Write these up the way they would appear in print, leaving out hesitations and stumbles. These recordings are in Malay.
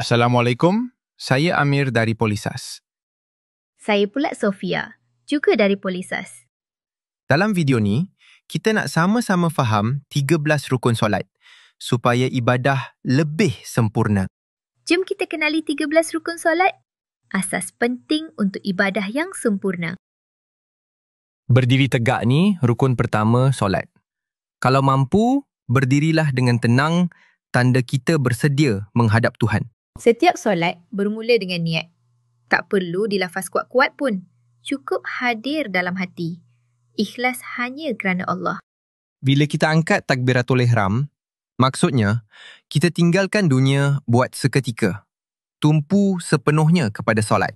Assalamualaikum, saya Amir dari Polisas. Saya pula Sofia, juga dari Polisas. Dalam video ni, kita nak sama-sama faham 13 rukun solat supaya ibadah lebih sempurna. Jom kita kenali 13 rukun solat. Asas penting untuk ibadah yang sempurna. Berdiri tegak ni rukun pertama solat. Kalau mampu, berdirilah dengan tenang, tanda kita bersedia menghadap Tuhan. Setiap solat bermula dengan niat. Tak perlu dilafaz kuat-kuat pun. Cukup hadir dalam hati. Ikhlas hanya kerana Allah. Bila kita angkat takbiratul ihram, maksudnya kita tinggalkan dunia buat seketika. Tumpu sepenuhnya kepada solat.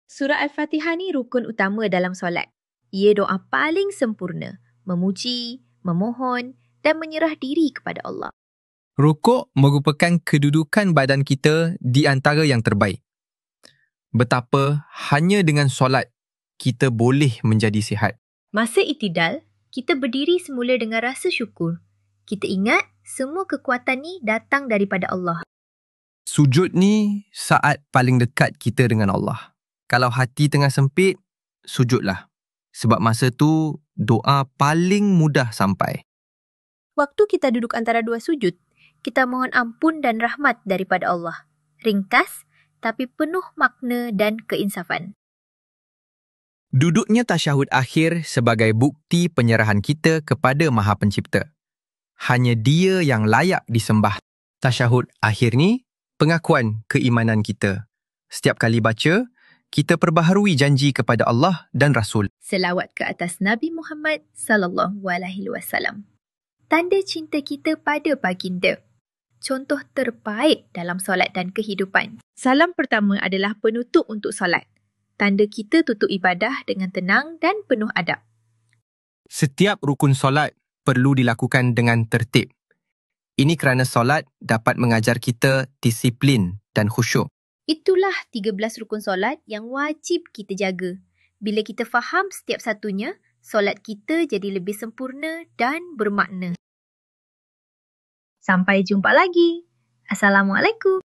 Surah Al-Fatihah ni rukun utama dalam solat. Ia doa paling sempurna. Memuji, memohon dan menyerah diri kepada Allah. Rukuk merupakan kedudukan badan kita di antara yang terbaik. Betapa hanya dengan solat kita boleh menjadi sihat. Masa itidal, kita berdiri semula dengan rasa syukur. Kita ingat semua kekuatan ni datang daripada Allah. Sujud ni saat paling dekat kita dengan Allah. Kalau hati tengah sempit, sujudlah. Sebab masa tu doa paling mudah sampai. Waktu kita duduk antara dua sujud, kita mohon ampun dan rahmat daripada Allah. Ringkas, tapi penuh makna dan keinsafan. Duduknya tasyahud akhir sebagai bukti penyerahan kita kepada Maha Pencipta. Hanya Dia yang layak disembah. Tasyahud akhir ni pengakuan keimanan kita. Setiap kali baca, kita perbaharui janji kepada Allah dan Rasul. Selawat ke atas Nabi Muhammad sallallahu alaihi wasallam. Tanda cinta kita pada baginda. Contoh terbaik dalam solat dan kehidupan. Salam pertama adalah penutup untuk solat. Tanda kita tutup ibadah dengan tenang dan penuh adab. Setiap rukun solat perlu dilakukan dengan tertib. Ini kerana solat dapat mengajar kita disiplin dan khusyuk. Itulah 13 rukun solat yang wajib kita jaga. Bila kita faham setiap satunya, solat kita jadi lebih sempurna dan bermakna. Sampai jumpa lagi. Assalamualaikum.